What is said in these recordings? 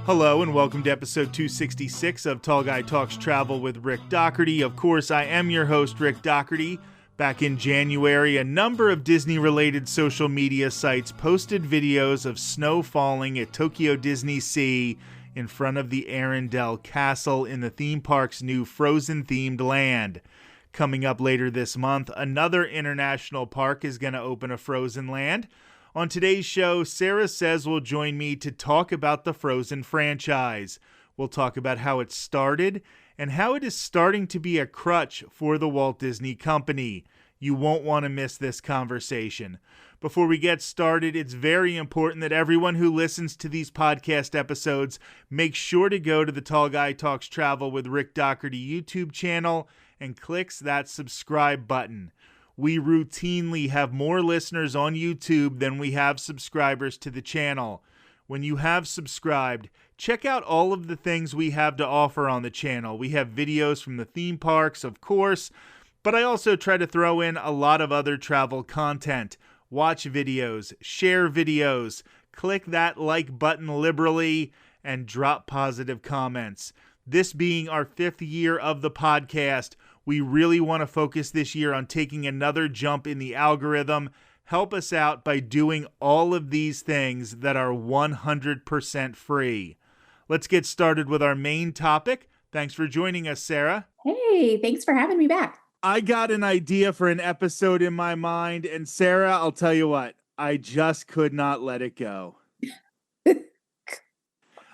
Hello and welcome to episode 266 of Tall Guy Talks Travel with Rick Doherty. Of course, I am your host, Rick Doherty. Back in January, a number of Disney-related social media sites posted videos of snow falling at Tokyo Disney Sea in front of the Arendelle Castle in the theme park's new Frozen-themed land. Coming up later this month, another international park is going to open a Frozen land. On today's show, Sarah Says will join me to talk about the Frozen franchise. We'll talk about how it started and how it is starting to be a crutch for the Walt Disney Company. You won't want to miss this conversation. Before we get started, it's very important that everyone who listens to these podcast episodes make sure to go to the Tall Guy Talks Travel with Rick Doherty YouTube channel and clicks that subscribe button. We routinely have more listeners on YouTube than we have subscribers to the channel. When you have subscribed, check out all of the things we have to offer on the channel. We have videos from the theme parks, of course, but I also try to throw in a lot of other travel content. Watch videos, share videos, click that like button liberally, and drop positive comments. This being our 5th year of the podcast, we really want to focus this year on taking another jump in the algorithm. Help us out by doing all of these things that are 100% free. Let's get started with our main topic. Thanks for joining us, Sarah. Hey, thanks for having me back. I got an idea for an episode in my mind, and Sarah, I'll tell you what, I just could not let it go.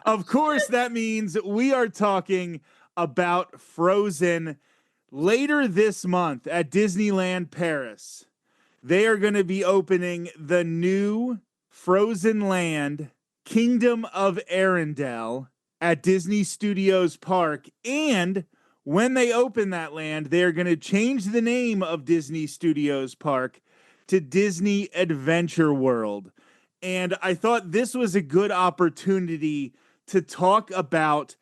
Of course, that means we are talking about Frozen. Later this month at Disneyland Paris, they are going to be opening the new Frozen Land, Kingdom of Arendelle, at Disney Studios Park. And when they open that land, they are going to change the name of Disney Studios Park to Disney Adventure World. And I thought this was a good opportunity to talk about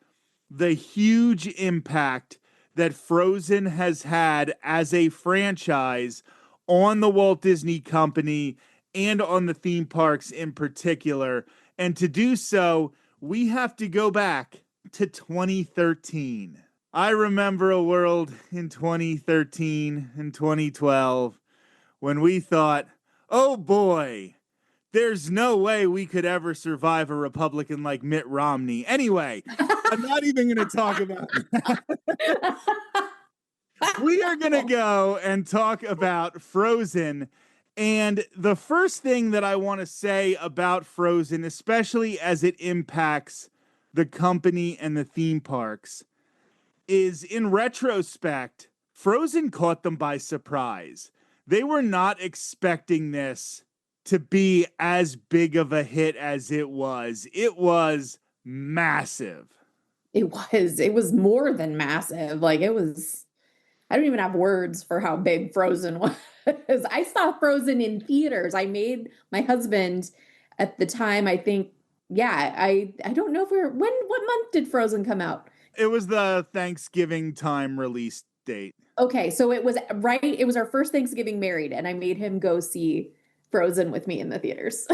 the huge impact that Frozen has had as a franchise on the Walt Disney Company and on the theme parks in particular. And to do so, we have to go back to 2013. I remember a world in 2013 and 2012 when we thought, oh boy, there's no way we could ever survive a Republican like Mitt Romney. Anyway, I'm not even going to talk about that. We are going to go and talk about Frozen. And the first thing that I want to say about Frozen, especially as it impacts the company and the theme parks, is in retrospect, Frozen caught them by surprise. They were not expecting this to be as big of a hit as it was. It was massive. It was more than massive. I don't even have words for how big Frozen was. I saw Frozen in theaters. I made my husband at the time, I think, I don't know what month did Frozen come out? It was the Thanksgiving time release date. Okay, so it was our first Thanksgiving married, and I made him go see Frozen with me in the theaters.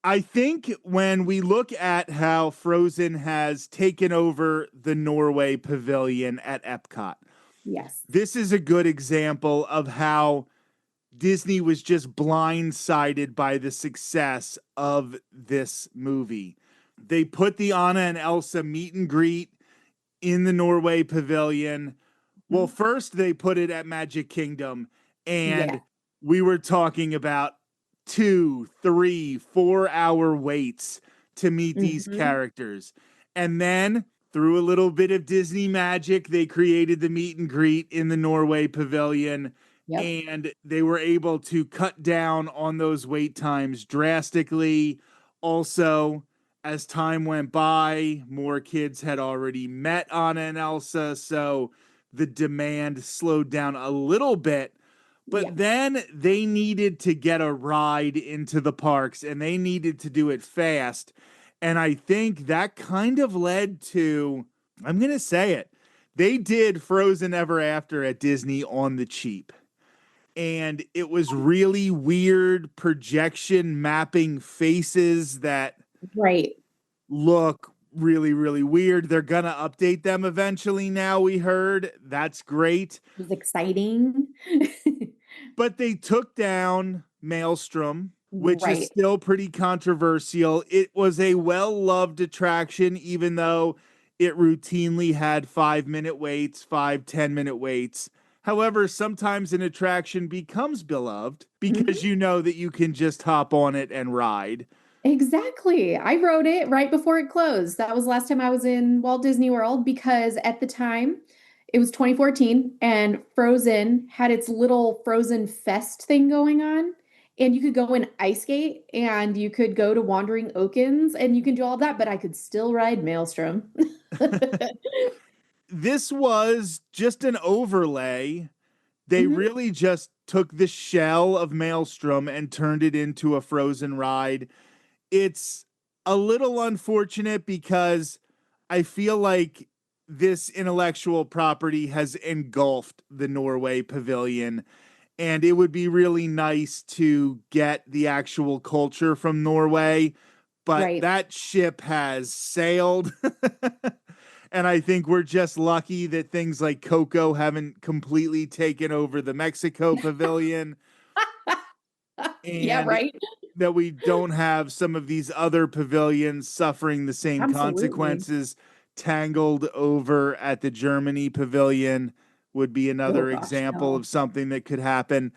I think when we look at how Frozen has taken over the Norway Pavilion at Epcot, yes, this is a good example of how Disney was just blindsided by the success of this movie. They put the Anna and Elsa meet and greet in the Norway Pavilion. Well, first they put it at Magic Kingdom, and we were talking about 2, 3, 4 hour waits to meet these characters. And then through a little bit of Disney magic, they created the meet and greet in the Norway Pavilion. And they were able to cut down on those wait times drastically. Also, as time went by, more kids had already met Anna and Elsa, so the demand slowed down a little bit. But then they needed to get a ride into the parks, and they needed to do it fast. And I think that kind of led to, I'm going to say it, they did Frozen Ever After at Disney on the cheap. And it was really weird projection mapping faces that look really, really weird. They're going to update them eventually now, we heard. That's great. It was exciting. But they took down Maelstrom, which is Right. still pretty controversial. It was a well loved attraction, even though it routinely had 5 minute waits, 5, 10 minute waits. However, sometimes an attraction becomes beloved because Mhm. you know that you can just hop on it and ride. Exactly. I wrote it right before it closed. That was the last time I was in Walt Disney World because at the time it was 2014 and Frozen had its little Frozen Fest thing going on. And you could go and ice skate and you could go to Wandering Oakens and you can do all of that, but I could still ride Maelstrom. This was just an overlay. They Mhm. really just took the shell of Maelstrom and turned it into a Frozen ride. It's a little unfortunate because I feel like this intellectual property has engulfed the Norway pavilion, and it would be really nice to get the actual culture from Norway, but Right. that ship has sailed. And I think we're just lucky that things like Coco haven't completely taken over the Mexico pavilion, Yeah, and right. that we don't have some of these other pavilions suffering the same Absolutely. consequences. Tangled over at the Germany pavilion would be Oh another gosh, example no. of something that could happen.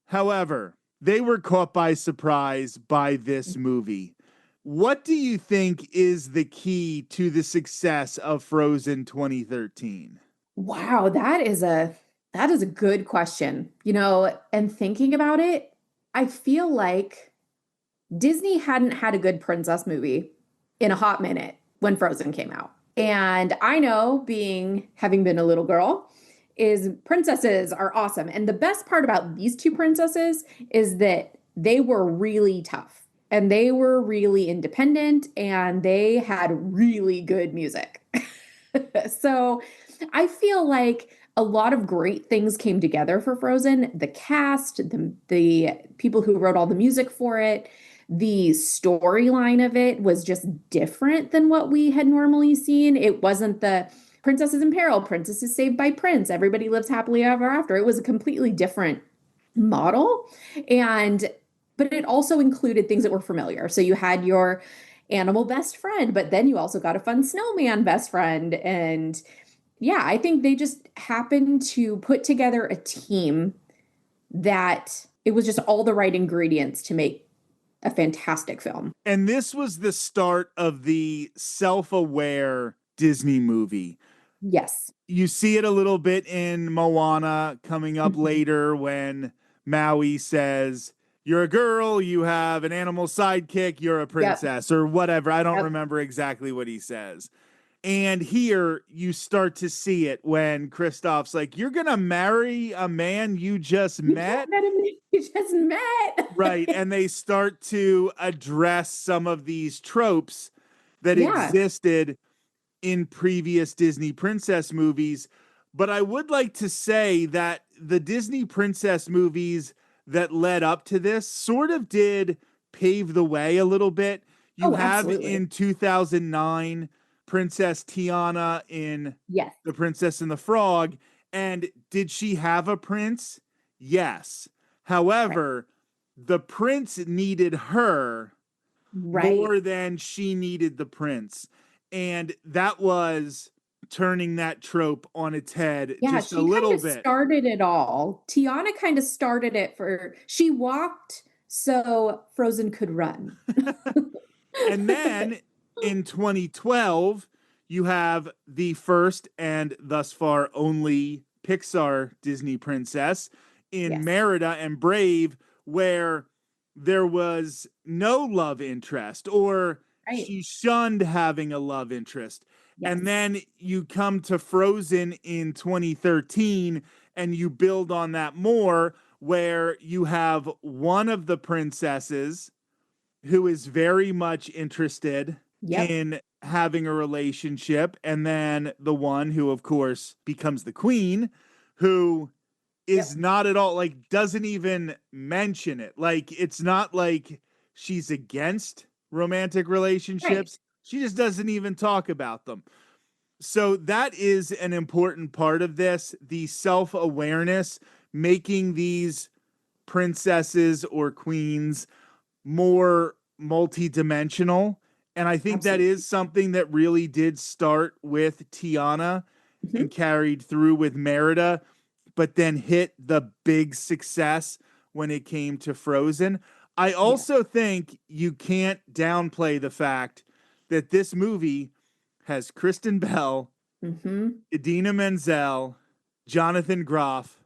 However, they were caught by surprise by this movie. What do you think is the key to the success of Frozen 2013? Wow, that is a good question. And thinking about it, I feel like Disney hadn't had a good princess movie in a hot minute when Frozen came out. And I know, being having been a little girl, is princesses are awesome. And the best part about these two princesses is that they were really tough and they were really independent and they had really good music. So I feel like a lot of great things came together for Frozen. The cast, the people who wrote all the music for it, the storyline of it was just different than what we had normally seen. It wasn't the princess is in peril, princess is saved by prince, everybody lives happily ever after. It was a completely different model. And but it also included things that were familiar. So you had your animal best friend, but then you also got a fun snowman best friend. And yeah, I think they just happened to put together a team that it was just all the right ingredients to make a fantastic film. And this was the start of the self aware Disney movie. Yes. You see it a little bit in Moana coming up Mhm. later when Maui says, "You're a girl, you have an animal sidekick, you're a Yep. princess," or whatever. I don't Yep. remember exactly what he says. And here you start to see it when Kristoff's like, "You're going to marry a man you just You just met?" met him. You just Right. met. And they start to address some of these tropes that Yeah. existed in previous Disney princess movies. But I would like to say that the Disney princess movies that led up to this sort of did pave the way a little bit. You Oh, have absolutely. in 2009 Princess Tiana in Yes. The Princess and the Frog. And did she have a prince? Yes. Right. However, the prince needed her Right. more than she needed the prince. And that was turning that trope on its head Yeah, just a she kind little of bit. started it all. Tiana kind of started it for she walked so Frozen could run. And then in 2012, you have the first and thus far only Pixar Disney princess in Yes. Merida and Brave, where there was no love interest or Right. she shunned having a love interest. And Yes. then you come to Frozen in 2013 and you build on that more, where you have one of the princesses who is very much interested Yep. in having a relationship, and then the one who, of course, becomes the queen, who is Yep. not at all like, doesn't even mention it. Like, it's not like she's against romantic Right. relationships, She just doesn't even talk about them. So that is an important part of this, the self-awareness, making these princesses or queens more multidimensional. And I think that Absolutely. is something that really did start with Tiana and Mhm. carried through with Merida, but then hit the big success when it came to Frozen. I Yeah. also think you can't downplay the fact that this movie has Kristen Bell, Hmm. Idina Menzel, Jonathan Groff,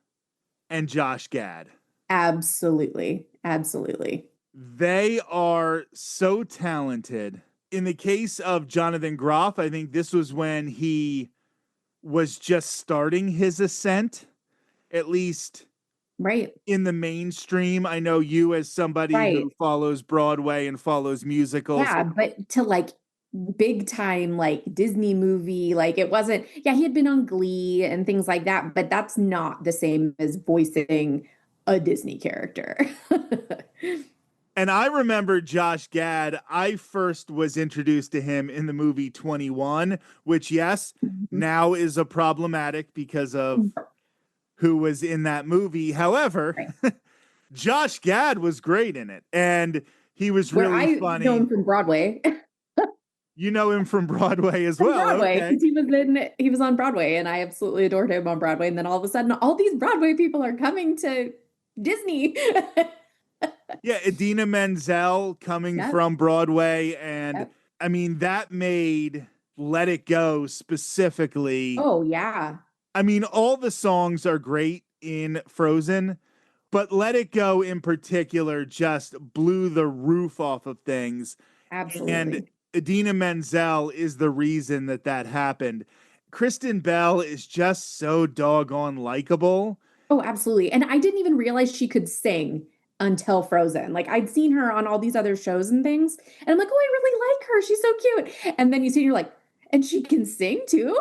and Josh Gad. Absolutely. Absolutely. They are so talented. In the case of Jonathan Groff, I think this was when he was just starting his ascent, at least Right. in the mainstream. I know you, as somebody who Right. follows Broadway and follows musicals. Yeah, but to like big time like Disney movie, like it wasn't, yeah, he had been on Glee and things like that, but that's not the same as voicing a Disney character. And I remember Josh Gad, I first was introduced to him in the movie 21, which, yes, Mhm. now is a problematic because of who was in that movie. However, Right. Josh Gad was great in it, and he was Where really I know funny. him from Broadway. You know him from Broadway as From well. Broadway, Okay. because he was on Broadway and I absolutely adored him on Broadway. And then all of a sudden, all these Broadway people are coming to Disney. Yeah, Idina Menzel coming Yep. from Broadway. And Yep. I mean, that made Let It Go specifically. Oh, yeah. I mean, all the songs are great in Frozen, but Let It Go in particular just blew the roof off of things. And Absolutely. Idina Menzel is the reason that that happened. Kristen Bell is just so doggone likable. Oh, absolutely. And I didn't even realize she could sing until Frozen. Like I'd seen her on all these other shows and things, and I'm like, oh, I really like her. She's so cute. And then you see, you're like, and she can sing too.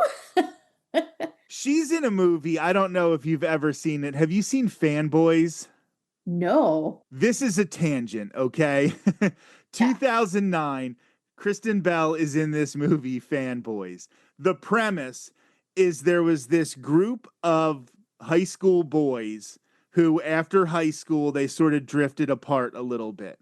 She's in a movie. I don't know if you've ever seen it. Have you seen Fanboys? No. This is a tangent, okay? Yeah. 2009, Kristen Bell is in this movie, Fanboys. The premise is there was this group of high school boys who, after high school, they sort of drifted apart a little bit.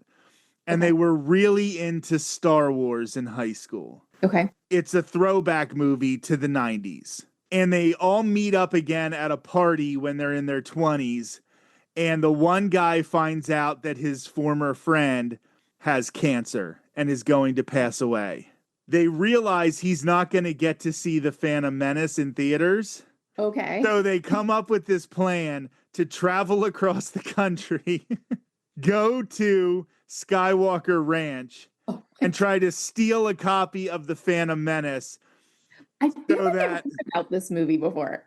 And they Okay. were really into Star Wars in high school. Okay. It's a throwback movie to the 90s. And they all meet up again at a party when they're in their 20s, and the one guy finds out that his former friend has cancer and is going to pass away. They realize he's not going to get to see the Phantom Menace in theaters. Okay. So they come up with this plan to travel across the country, go to Skywalker Ranch, Oh, and try to steal a copy of the Phantom Menace I feel so like I've that heard about this movie before.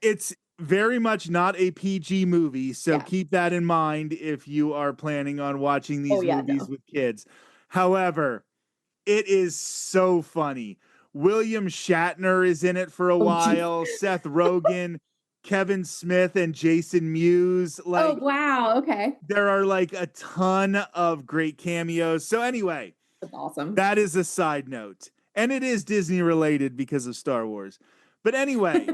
it's very much not a PG movie, so Yeah. keep that in mind if you are planning on watching Oh these yeah, movies no. with kids. However, it is so funny. William Shatner is in it for a Oh geez. while, Seth Rogen, Kevin Smith, and Jason Mewes. Oh Like, wow. Okay. there are like a ton of great cameos. So, anyway, That's awesome. that is a side note. And it is Disney related because of Star Wars. But anyway,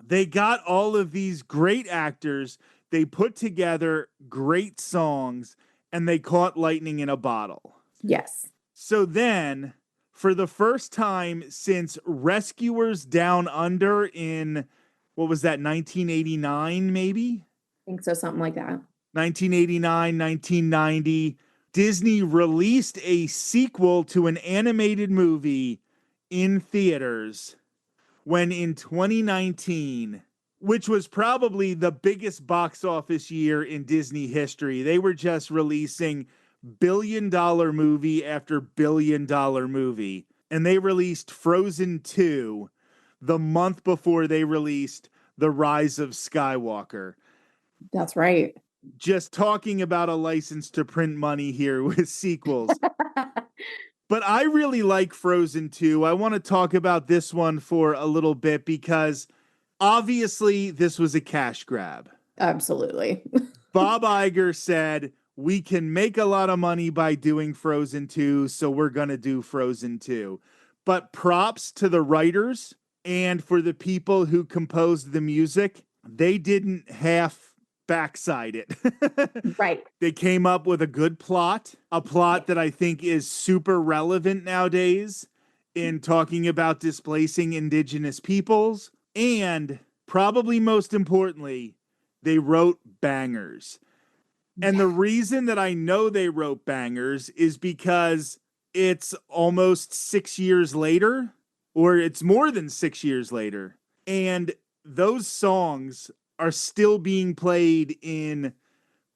they got all of these great actors, they put together great songs, and they caught lightning in a bottle. Yes. So then, for the first time since Rescuers Down Under in, what was that, 1989 maybe? I think so, something like that. 1989, 1990, Disney released a sequel to an animated movie in theaters when in 2019, which was probably the biggest box office year in Disney history, they were just releasing billion-dollar movie after billion-dollar movie. And they released Frozen 2 the month before they released The Rise of Skywalker. That's right. Just talking about a license to print money here with sequels. But I really like Frozen 2. I want to talk about this one for a little bit because obviously this was a cash grab. Absolutely. Bob Iger said, we can make a lot of money by doing Frozen 2, so we're going to do Frozen 2. But props to the writers and for the people who composed the music. They didn't half backside it. Right. They came up with a good plot, a plot that I think is super relevant nowadays in talking about displacing indigenous peoples. And probably most importantly, they wrote bangers. And the reason that I know they wrote bangers is because it's almost 6 years later, or it's more than 6 years later. And those songs are still being played in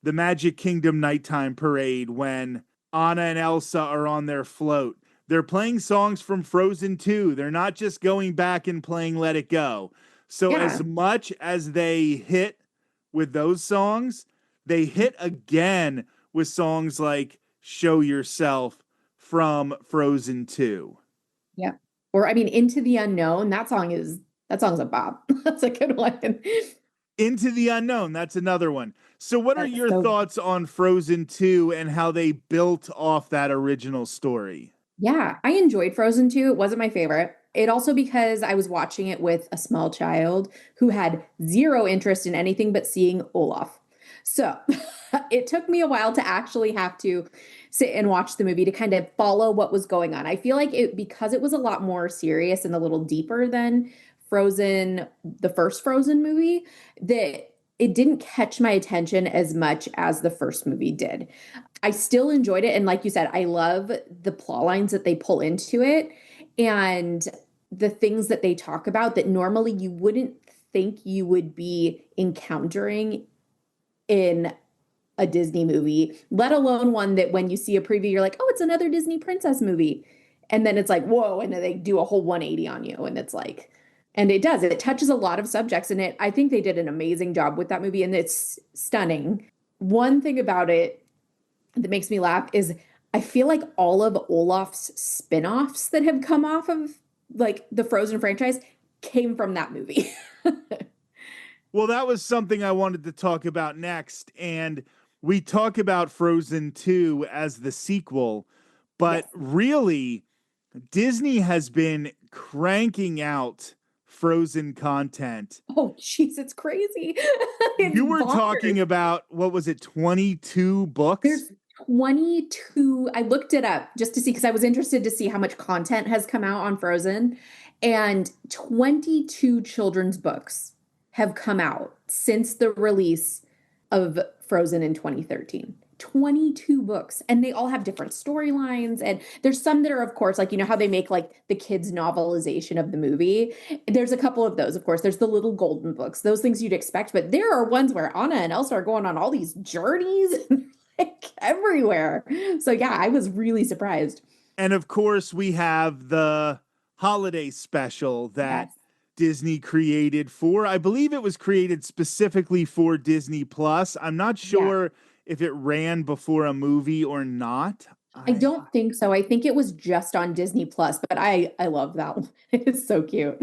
the Magic Kingdom nighttime parade when Anna and Elsa are on their float. They're playing songs from Frozen 2. They're not just going back and playing Let It Go. So as much as they hit with those songs, they hit again with songs like Show Yourself from Frozen 2. Yeah. Or I mean, Into the Unknown, that song's a bop. That's a good one. Into the Unknown, that's another one. So what are your thoughts on Frozen 2 and how they built off that original story? Yeah, I enjoyed Frozen 2. It wasn't my favorite. It also because I was watching it with a small child who had zero interest in anything but seeing Olaf. So it took me a while to actually have to sit and watch the movie to kind of follow what was going on. I feel like because it was a lot more serious and a little deeper than Frozen, the first Frozen movie, that it didn't catch my attention as much as the first movie did. I still enjoyed it. And like you said, I love the plot lines that they pull into it and the things that they talk about that normally you wouldn't think you would be encountering in a Disney movie, let alone one that when you see a preview, you're like, oh, it's another Disney princess movie. And then it's like, whoa. And then they do a whole 180 on you. And it's like, and it does, it touches a lot of subjects in it. I think they did an amazing job with that movie and it's stunning. One thing about it that makes me laugh is I feel like all of Olaf's spin-offs that have come off of like the Frozen franchise came from that movie. Well, that was something I wanted to talk about next. And we talk about Frozen 2 as the sequel, but really, Disney has been cranking out Frozen content. Oh, jeez, it's crazy. You were talking about, what was it, 22 books? There's 22. I looked it up just to see, because I was interested to see how much content has come out on Frozen. And 22 children's books have come out since the release of Frozen in 2013. 22 books, and they all have different storylines, and there's some that are, of course, like, you know how they make like the kids novelization of the movie. There's a couple of those, of course. There's the little golden books, those things you'd expect, but there are ones where Anna and Elsa are going on all these journeys like everywhere. So yeah, I was really surprised. And of course we have the holiday special that Disney created for, I believe it was created specifically for Disney Plus. I'm not sure if it ran before a movie or not. I don't think so. I think it was just on Disney Plus, but I love that one. It's so cute.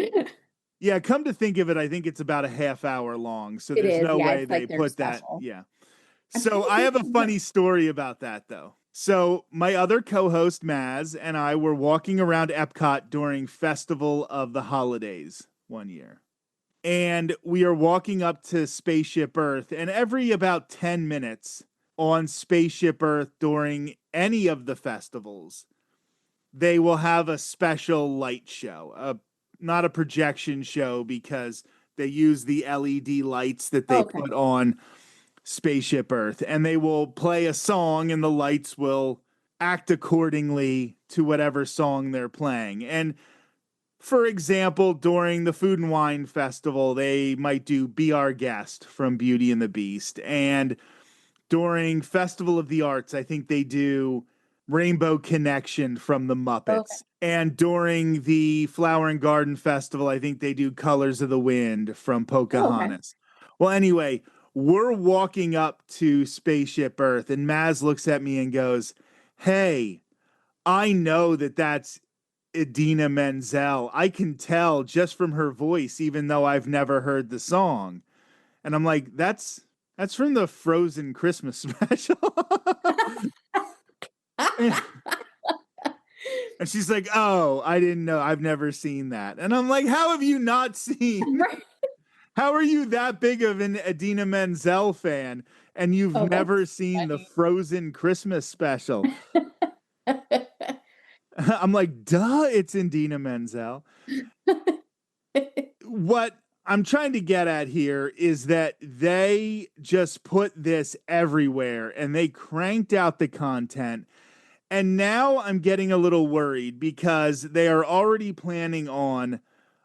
Yeah, come to think of it, I think it's about a half hour long. So there's no way they put that. Yeah. So I have a funny story about that, though. So my other co-host, Maz, and I were walking around Epcot during Festival of the Holidays one year. And we are walking up to Spaceship Earth, and every about 10 minutes on Spaceship Earth during any of the festivals, they will have a special light show, not a projection show, because they use the LED lights that they put on Spaceship Earth, and they will play a song and the lights will act accordingly to whatever song they're playing. And for example, during the Food and Wine Festival, they might do Be Our Guest from Beauty and the Beast. And during Festival of the Arts, I think they do Rainbow Connection from the Muppets. And during the Flower and Garden Festival, I think they do Colors of the Wind from Pocahontas. Well, anyway, we're walking up to Spaceship Earth, and Maz looks at me and goes, "Hey, I know that that's Idina Menzel. I can tell just from her voice, even though I've never heard the song." And I'm like, that's That's from the Frozen Christmas special. And she's like, "Oh, I didn't know. I've never seen that." And I'm like, "How have you not seen? Right. How are you that big of an Idina Menzel fan and you've Oh, never that's seen the funny. Frozen Christmas special?" I'm like, "Duh, it's Idina Menzel." What I'm trying to get at here is that they just put this everywhere and they cranked out the content. And now I'm getting a little worried because they are already planning on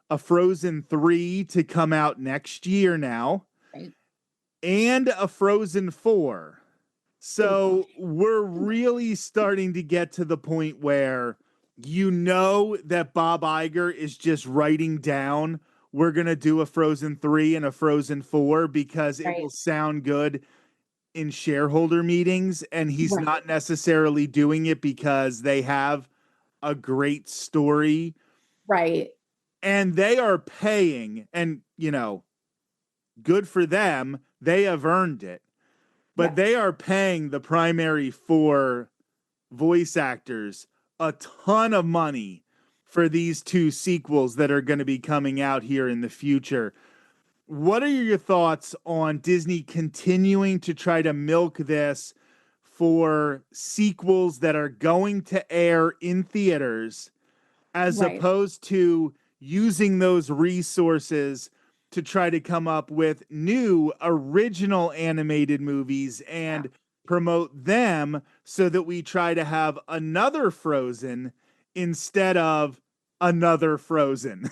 a Frozen 3 to come out next year now Right. and a Frozen 4. Oh So gosh. we're really starting to get to the point where you know that Bob Iger is just writing down, we're going to do a Frozen 3 and a Frozen 4 because it will Right. sound good in shareholder meetings. And he's Right. not necessarily doing it because they have a great story Right. and they are paying. And, you know, good for them. They have earned it, but Yeah. they are paying the primary four voice actors a ton of money for these two sequels that are going to be coming out here in the future. What are your thoughts on Disney continuing to try to milk this for sequels that are going to air in theaters as Right. opposed to using those resources to try to come up with new original animated movies Yeah. and promote them so that we try to have another Frozen instead of another Frozen?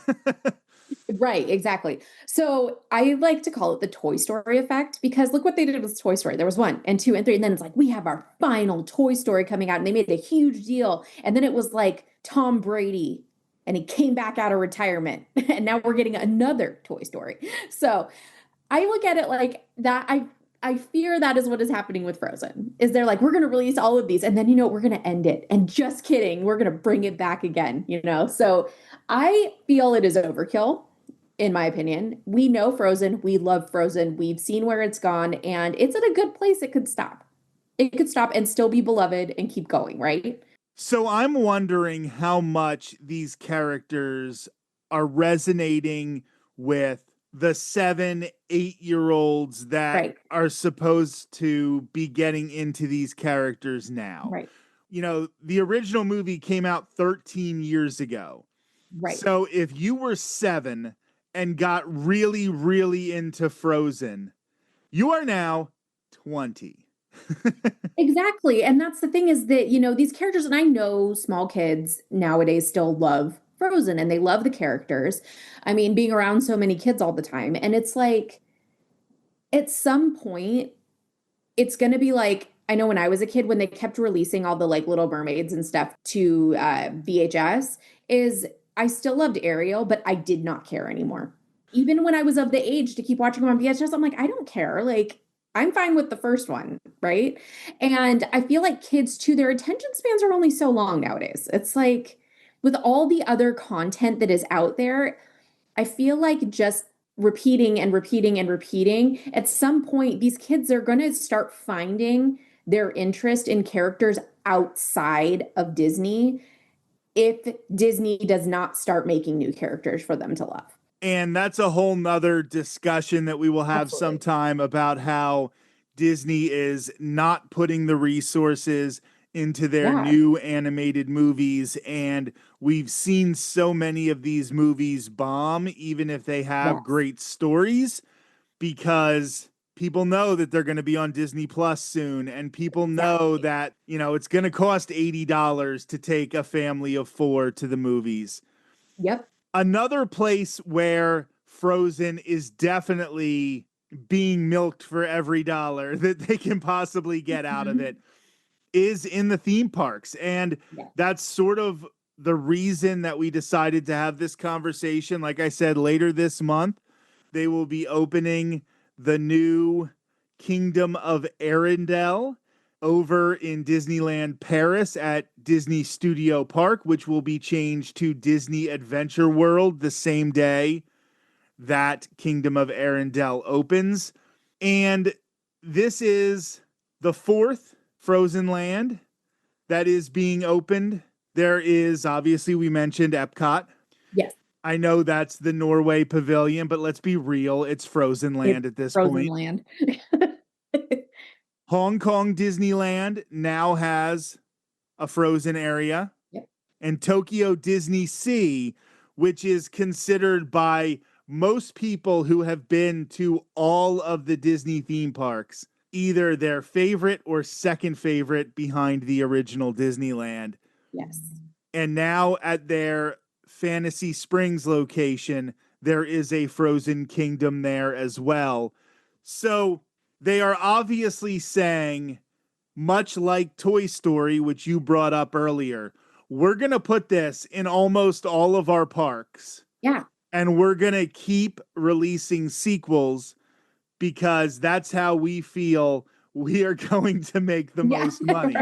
Right, exactly. So I like to call it the Toy Story effect because look what they did with Toy Story. There was one and two and three, and then it's like we have our final Toy Story coming out, and they made a huge deal. And then it was like Tom Brady, and he came back out of retirement, and now we're getting another Toy Story. So I look at it like that. I fear that is what is happening with Frozen. Is they're like, we're going to release all of these, and then we're going to end it. And just kidding, we're going to bring it back again. So I feel it is overkill. In my opinion, we know Frozen. We love Frozen. We've seen where it's gone, and it's at a good place. It could stop. It could stop and still be beloved and keep going, right? So I'm wondering how much these characters are resonating with the 7, 8 year olds that Right, are supposed to be getting into these characters now. right, You know, the original movie came out 13 years ago. right. So if you were 7 and got really, really into Frozen, you are now 20. Exactly. And that's the thing is that, these characters, and I know small kids nowadays still love Frozen and they love the characters. I mean, being around so many kids all the time. And it's like, at some point, it's going to be like, I know when I was a kid, when they kept releasing all the like Little Mermaids and stuff to VHS, is I still loved Ariel, but I did not care anymore. Even when I was of the age to keep watching them on VHS, I'm like, I don't care. Like, I'm fine with the first one, right? And I feel like kids too, their attention spans are only so long nowadays. It's like with all the other content that is out there, I feel like just repeating and repeating and repeating, at some point, these kids are going to start finding their interest in characters outside of Disney if Disney does not start making new characters for them to love. And that's a whole nother discussion that we will have Absolutely. sometime about how Disney is not putting the resources into their Yeah. new animated movies. And we've seen so many of these movies bomb, even if they have Yes. great stories, because people know that they're going to be on Disney Plus soon. And people know Exactly. that, you know, it's going to cost $80 to take a family of four to the movies. Yep. Another place where Frozen is definitely being milked for every dollar that they can possibly get out of it Mhm. is in the theme parks. And Yeah. that's sort of the reason that we decided to have this conversation. Like I said, later this month, they will be opening the new Kingdom of Arendelle over in Disneyland Paris at Disney Studio Park, which will be changed to Disney Adventure World the same day that Kingdom of Arendelle opens. And this is the fourth Frozen Land that is being opened. There is, obviously, we mentioned Epcot. Yes. I know that's the Norway Pavilion, but let's be real. It's Frozen Land It's at this Frozen point. Land. Hong Kong Disneyland now has a Frozen area. Yep. And Tokyo Disney Sea, which is considered by most people who have been to all of the Disney theme parks either their favorite or second favorite behind the original Disneyland. Yes. And now at their Fantasy Springs location, there is a Frozen Kingdom there as well. So they are obviously saying, much like Toy Story, which you brought up earlier, we're going to put this in almost all of our parks. Yeah. And we're going to keep releasing sequels because that's how we feel we are going to make the most money.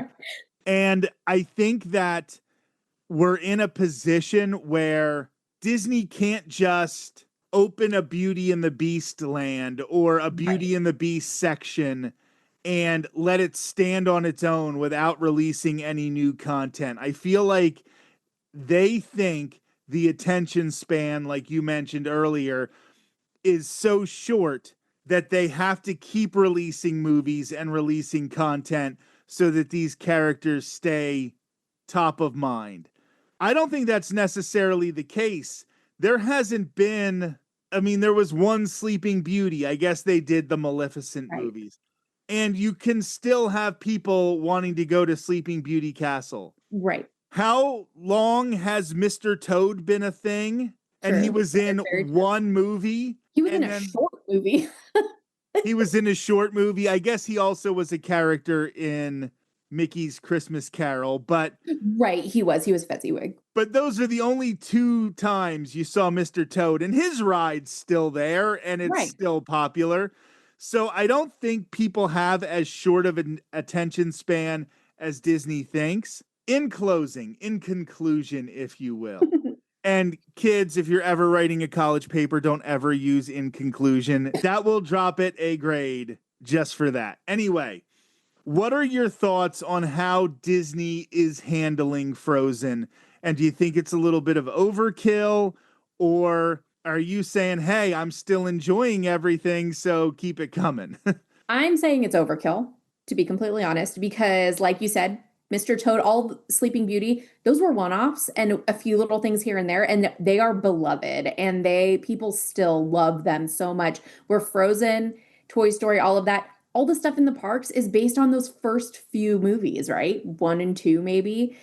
And I think that we're in a position where Disney can't just open a Beauty and the Beast land or a Beauty and the Beast section and let it stand on its own without releasing any new content. I feel like they think the attention span, like you mentioned earlier, is so short that they have to keep releasing movies and releasing content so that these characters stay top of mind. I don't think that's necessarily the case. There hasn't been, I mean, there was one Sleeping Beauty. I guess they did the Maleficent movies. And you can still have people wanting to go to Sleeping Beauty Castle. Right. How long has Mr. Toad been a thing? And he was in one movie. He was in a short movie. He was in a short movie. I guess he also was a character in Mickey's Christmas Carol, but right, he was Fezziwig. But those are the only two times you saw Mr. Toad, and his ride's still there and it's still popular. So I don't think people have as short of an attention span as Disney thinks. In closing, in conclusion, if you will. And kids, if you're ever writing a college paper, don't ever use in conclusion. That will drop it a grade just for that. Anyway, what are your thoughts on how Disney is handling Frozen? And do you think it's a little bit of overkill? Or are you saying, hey, I'm still enjoying everything, so keep it coming? I'm saying it's overkill, to be completely honest, because like you said, Mr. Toad, all Sleeping Beauty, those were one-offs and a few little things here and there, and they are beloved, and people still love them so much. Where Frozen, Toy Story, all of that, all the stuff in the parks is based on those first few movies, right? 1 and 2 maybe,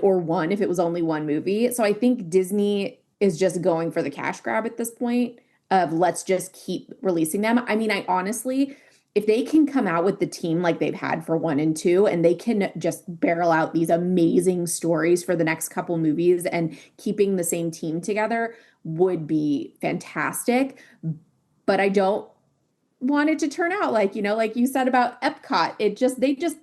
or one if it was only one movie. So I think Disney is just going for the cash grab at this point of let's just keep releasing them. I mean, I honestly, if they can come out with the team like they've had for 1 and 2, and they can just barrel out these amazing stories for the next couple movies and keeping the same team together would be fantastic. But I don't want it to turn out like you said about Epcot. They just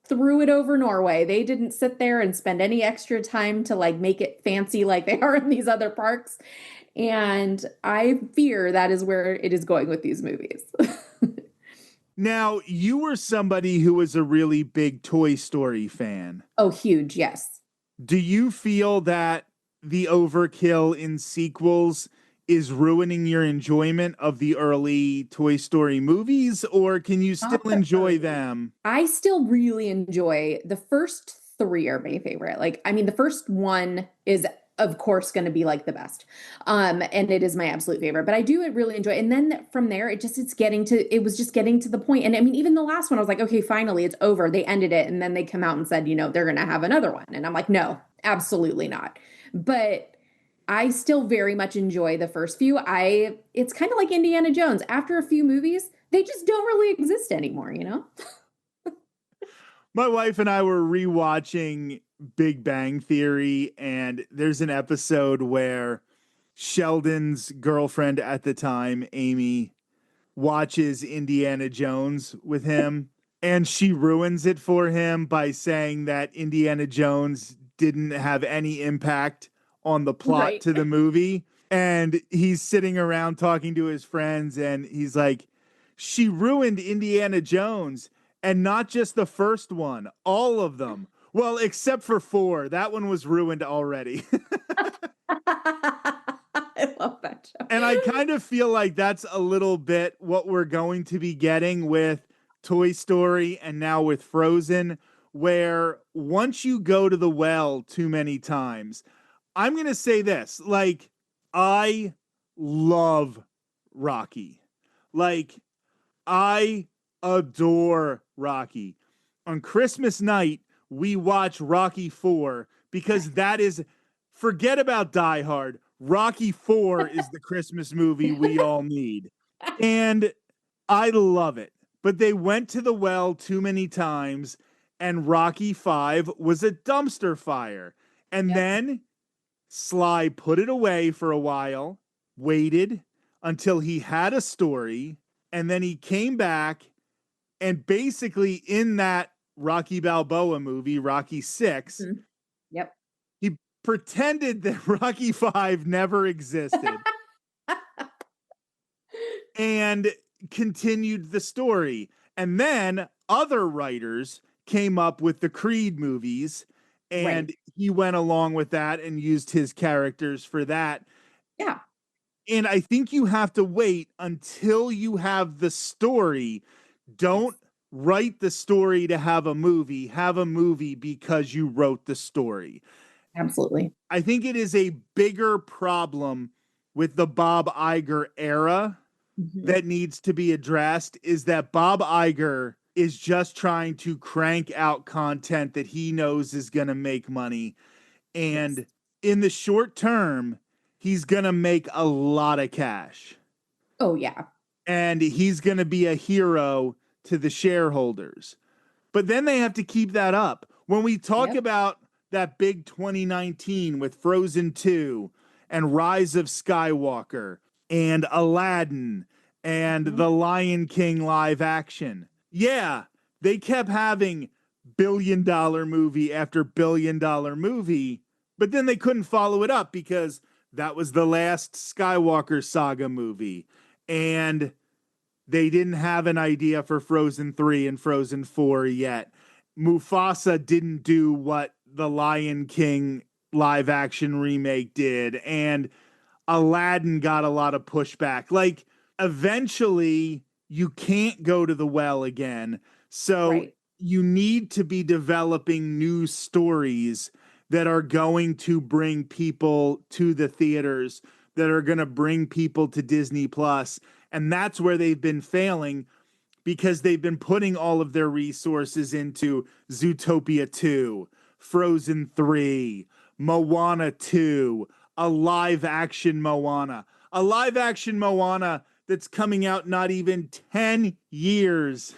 threw it over Norway. They didn't sit there and spend any extra time to like make it fancy like they are in these other parks. And I fear that is where it is going with these movies. Now, you were somebody who was a really big Toy Story fan. Oh, huge, yes. Do you feel that the overkill in sequels is ruining your enjoyment of the early Toy Story movies, or can you still enjoy them? I still really enjoy the first 3 are my favorite. Like, I mean, the first one is of course going to be like the best. And it is my absolute favorite, but I do really enjoy it. And then from there, it was just getting to the point. And I mean, even the last one, I was like, okay, finally it's over. They ended it. And then they come out and said, they're going to have another one. And I'm like, no, absolutely not. But I still very much enjoy the first few. It's kind of like Indiana Jones. After a few movies, they just don't really exist anymore, My wife and I were rewatching Big Bang Theory, and there's an episode where Sheldon's girlfriend at the time, Amy, watches Indiana Jones with him, and she ruins it for him by saying that Indiana Jones didn't have any impact on the plot to the movie. And he's sitting around talking to his friends, and he's like, She ruined Indiana Jones, and not just the first one, all of them. Well, except for 4. That one was ruined already. I love that show. And I kind of feel like that's a little bit what we're going to be getting with Toy Story and now with Frozen, where once you go to the well too many times, I'm going to say this, like, I love Rocky. Like, I adore Rocky. On Christmas night, we watch Rocky 4 because that is, forget about Die Hard. Rocky 4 is the Christmas movie we all need. And I love it. But they went to the well too many times, and Rocky 5 was a dumpster fire. And then Sly put it away for a while, waited until he had a story, and then he came back, and basically in that Rocky Balboa movie, Rocky 6, Yep. he pretended that Rocky 5 never existed and continued the story. And then other writers came up with the Creed movies, and he went along with that and used his characters for that. Yeah. And I think you have to wait until you have the story. Don't write the story to have a movie. Have a movie because you wrote the story. Absolutely. I think it is a bigger problem with the Bob Iger era that needs to be addressed, is that Bob Iger is just trying to crank out content that he knows is going to make money. And in the short term, he's going to make a lot of cash. Oh, yeah. And he's going to be a hero to the shareholders. But then they have to keep that up. When we talk about that big 2019 with Frozen 2 and Rise of Skywalker and Aladdin and The Lion King live action. Yeah, they kept having billion-dollar movie after billion-dollar movie, but then they couldn't follow it up because that was the last Skywalker saga movie. And they didn't have an idea for Frozen 3 and Frozen 4 yet. Mufasa didn't do what the Lion King live action remake did. And Aladdin got a lot of pushback. Like, eventually, you can't go to the well again. So you need to be developing new stories that are going to bring people to the theaters, that are going to bring people to Disney Plus. And that's where they've been failing, because they've been putting all of their resources into Zootopia 2, Frozen 3, Moana 2, a live action Moana that's coming out not even 10 years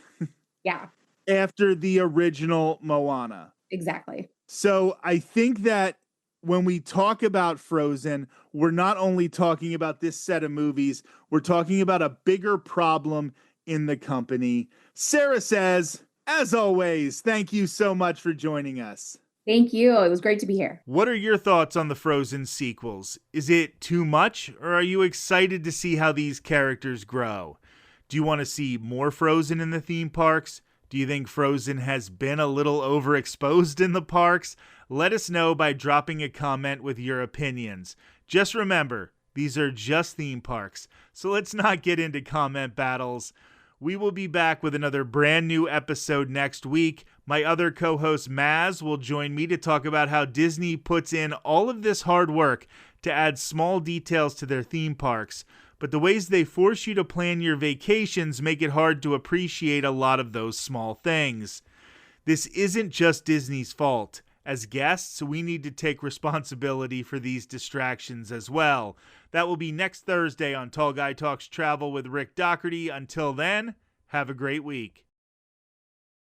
after the original Moana. Exactly. So I think that when we talk about Frozen, we're not only talking about this set of movies, we're talking about a bigger problem in the company. Sarah says, as always, thank you so much for joining us. Thank you. It was great to be here. What are your thoughts on the Frozen sequels? Is it too much, or are you excited to see how these characters grow? Do you want to see more Frozen in the theme parks? Do you think Frozen has been a little overexposed in the parks? Let us know by dropping a comment with your opinions. Just remember, these are just theme parks, so let's not get into comment battles. We will be back with another brand new episode next week. My other co-host Maz will join me to talk about how Disney puts in all of this hard work to add small details to their theme parks, but the ways they force you to plan your vacations make it hard to appreciate a lot of those small things. This isn't just Disney's fault. As guests, we need to take responsibility for these distractions as well. That will be next Thursday on Tall Guy Talks Travel with Rick Doherty. Until then, have a great week.